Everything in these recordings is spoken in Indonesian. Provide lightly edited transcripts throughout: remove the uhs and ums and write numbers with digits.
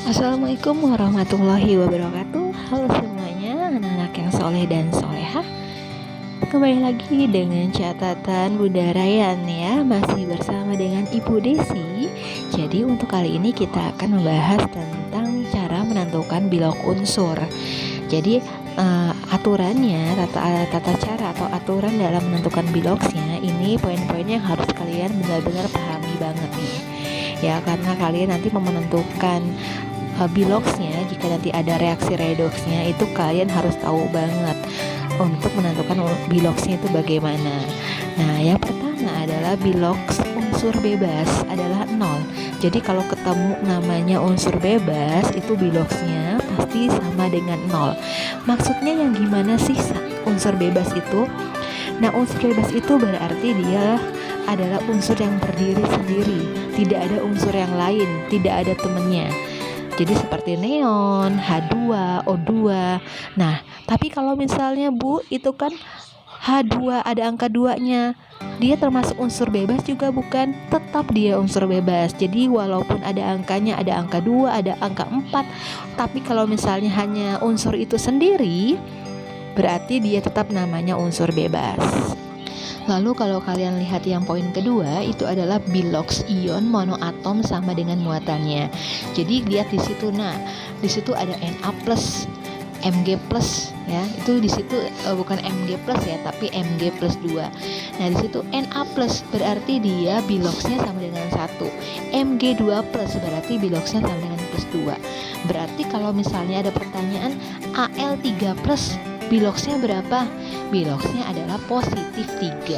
Assalamualaikum warahmatullahi wabarakatuh. Halo semuanya, anak-anak yang soleh dan soleha. Kembali lagi dengan catatan Bunda Rayyan ya. Masih bersama dengan Ibu Desi. Jadi untuk kali ini kita akan membahas tentang cara menentukan bilog unsur. Jadi aturannya, tata cara atau aturan dalam menentukan bilogsnya, ini poin-poinnya yang harus kalian benar-benar pahami banget nih ya, karena kalian nanti mau menentukan bilogsnya, jika nanti ada reaksi redoksnya, itu kalian harus tahu banget untuk menentukan bilogsnya itu bagaimana. Nah, yang pertama adalah bilogs unsur bebas adalah 0. Jadi kalau ketemu namanya unsur bebas, itu bilogsnya pasti sama dengan 0. Maksudnya yang gimana sih unsur bebas itu? Nah, unsur bebas itu berarti dia adalah unsur yang berdiri sendiri, tidak ada unsur yang lain, tidak ada temennya. Jadi seperti neon, H2, O2. Nah, tapi kalau misalnya Bu, itu kan H2 ada angka 2-nya. Dia termasuk unsur bebas juga bukan? Tetap dia unsur bebas. Jadi walaupun ada angkanya, ada angka 2, ada angka 4, tapi kalau misalnya hanya unsur itu sendiri, berarti dia tetap namanya unsur bebas. Lalu kalau kalian lihat yang poin kedua, itu adalah bilogs ion monoatom sama dengan muatannya. Jadi lihat di situ, nah di situ ada Na plus, Mg plus ya, itu di situ bukan Mg plus ya, tapi Mg plus 2. Nah di situ Na plus berarti dia bilogsnya sama dengan 1. Mg 2 plus berarti bilogsnya sama dengan plus 2. Berarti kalau misalnya ada pertanyaan Al 3 plus, bilogsnya berapa? Bilogsnya adalah positif 3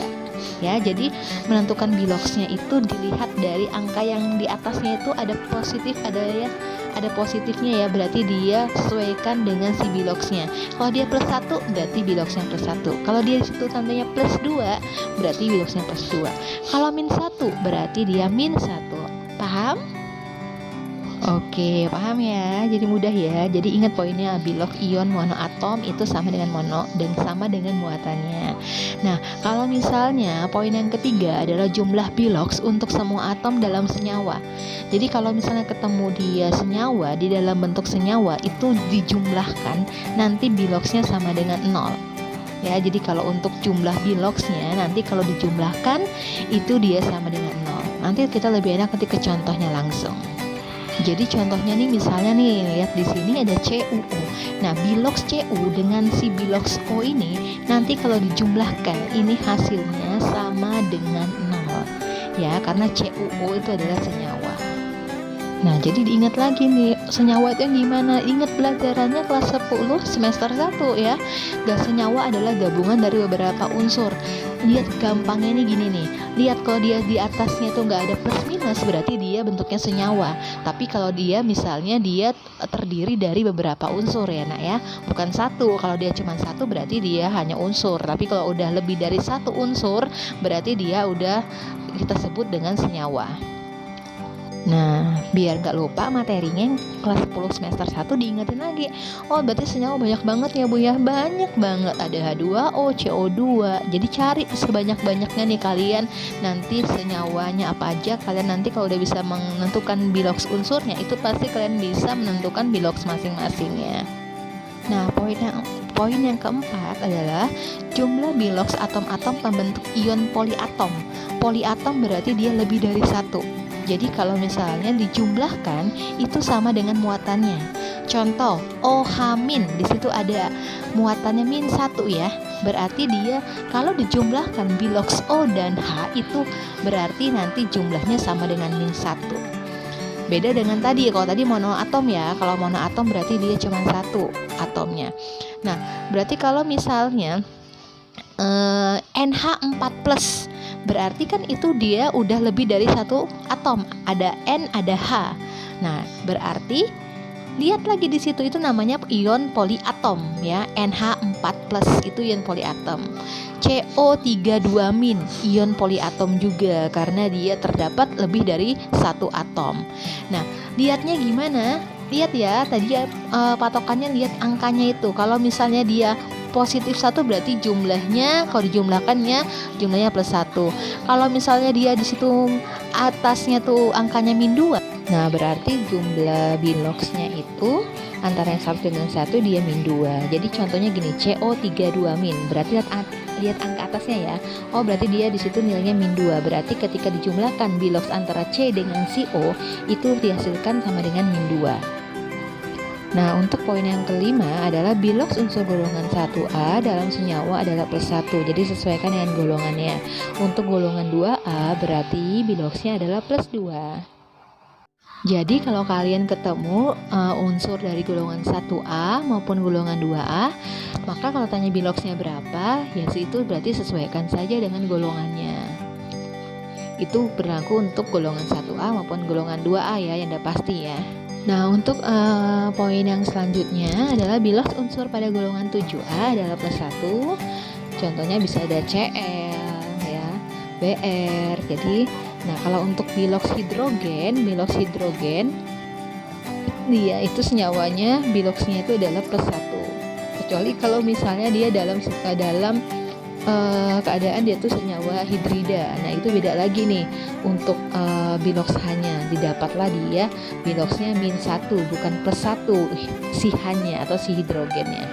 ya. Jadi menentukan bilogsnya itu dilihat dari angka yang di atasnya itu ada positif, ada positifnya ya, berarti dia sesuaikan dengan si bilogsnya. Kalau dia plus 1 berarti bilogsnya plus 1. Kalau dia disitu tandanya plus 2 berarti bilogsnya plus 2. Kalau min 1 berarti dia min 1. Paham? Oke, paham ya. Jadi mudah ya. Jadi ingat poinnya, bilog ion monoatom itu sama dengan mono dan sama dengan muatannya. Nah, kalau misalnya poin yang ketiga adalah jumlah bilogs untuk semua atom dalam senyawa. Jadi kalau misalnya ketemu dia senyawa, di dalam bentuk senyawa itu dijumlahkan, nanti bilogsnya sama dengan 0. Ya, jadi kalau untuk jumlah bilogsnya nanti kalau dijumlahkan itu dia sama dengan 0. Nanti kita lebih enak nanti ke contohnya langsung. Jadi contohnya nih, misalnya nih, lihat di sini ada CuO. Nah, bilogs Cu dengan si bilogs O ini nanti kalau dijumlahkan ini hasilnya sama dengan 0. Ya, karena CuO itu adalah senyawa. Nah, jadi diingat lagi nih, senyawa itu yang gimana? Ingat pelajarannya kelas 10 semester 1 ya. Gas senyawa adalah gabungan dari beberapa unsur. Lihat gampangnya nih gini nih. Lihat kalau dia di atasnya tuh nggak ada plus minus, berarti dia bentuknya senyawa. Tapi kalau dia misalnya dia terdiri dari beberapa unsur ya nak ya, bukan satu. Kalau dia cuma satu berarti dia hanya unsur. Tapi kalau udah lebih dari satu unsur berarti dia udah kita sebut dengan senyawa. Nah, biar gak lupa materinya kelas 10 semester 1 diingetin lagi. Oh, berarti senyawa banyak banget ya Bu ya. Banyak banget, ada H2O, CO2. Jadi cari sebanyak-banyaknya nih kalian. Nanti senyawanya apa aja, kalian nanti kalau udah bisa menentukan bilogs unsurnya, itu pasti kalian bisa menentukan bilogs masing-masingnya. Nah, poin yang keempat adalah jumlah bilogs atom-atom pembentuk ion poliatom. Poliatom berarti dia lebih dari satu. Jadi kalau misalnya dijumlahkan itu sama dengan muatannya. Contoh OH-, di situ ada muatannya min 1 ya. Berarti dia kalau dijumlahkan bilogs O dan H itu berarti nanti jumlahnya sama dengan min 1. Beda dengan tadi, kalau tadi monoatom ya. Kalau monoatom berarti dia cuma 1 atomnya. Nah, berarti kalau misalnya NH4+, berarti kan itu dia udah lebih dari satu atom, ada N, ada H. Nah, berarti lihat lagi di situ itu namanya ion poliatom ya. NH4+ itu ion poliatom. CO32- ion poliatom juga karena dia terdapat lebih dari satu atom. Nah, lihatnya gimana? Lihat ya, tadi patokannya lihat angkanya itu. Kalau misalnya dia positif 1 berarti jumlahnya kalau dijumlahkannya jumlahnya plus 1. Kalau misalnya dia di situ atasnya tuh angkanya min 2, Nah, berarti jumlah biloxnya itu antara yang satu dengan satu dia min 2. Jadi contohnya gini, CO32 min. Berarti lihat angka atasnya ya. Oh, berarti dia di situ nilainya min 2. Berarti ketika dijumlahkan bilox antara C dengan CO itu dihasilkan sama dengan min 2. Nah, untuk poin yang kelima adalah bilox unsur golongan 1A dalam senyawa adalah plus 1. Jadi sesuaikan dengan golongannya. Untuk golongan 2A berarti biloxnya adalah plus 2. Jadi kalau kalian ketemu unsur dari golongan 1A maupun golongan 2A, maka kalau tanya biloxnya berapa, ya itu berarti sesuaikan saja dengan golongannya. Itu berlaku untuk golongan 1A maupun golongan 2A ya, yang udah pasti ya. Nah, untuk poin yang selanjutnya adalah bilox unsur pada golongan 7A adalah plus 1. Contohnya bisa ada Cl ya, Br. Jadi nah, kalau untuk bilox hidrogen dia itu senyawanya biloxnya itu adalah plus 1. Kecuali kalau misalnya dia dalam keadaan dia tuh senyawa hidrida. Nah, itu beda lagi nih. Untuk bilox hanya didapatlah dia biloxnya min 1 bukan plus 1 si hanya atau si hidrogennya.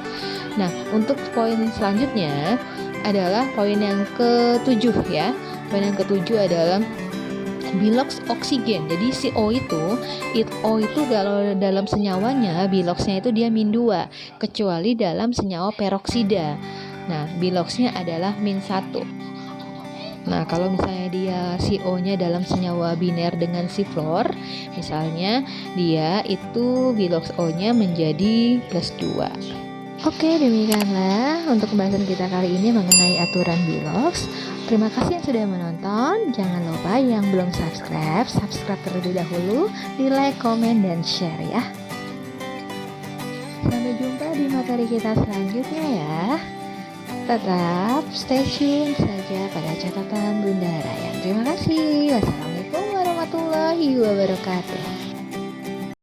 Nah, untuk poin selanjutnya adalah poin yang ke-7 ya. Poin yang ke-7 adalah bilox oksigen. Jadi si O itu kalau dalam senyawanya biloxnya itu dia min 2, kecuali dalam senyawa peroksida. Nah, biloxnya adalah min 1. Nah, kalau misalnya dia CO-nya dalam senyawa biner dengan si fluor, misalnya dia itu bilox O-nya menjadi plus 2. Oke, demikianlah untuk pembahasan kita kali ini mengenai aturan bilox. Terima kasih yang sudah menonton. Jangan lupa yang belum subscribe terlebih dahulu, di like, komen, dan share ya. Sampai jumpa di materi kita selanjutnya ya. Tetap stay tune saja pada catatan Bunda Rayyan. Terima kasih. Wassalamualaikum warahmatullahi wabarakatuh.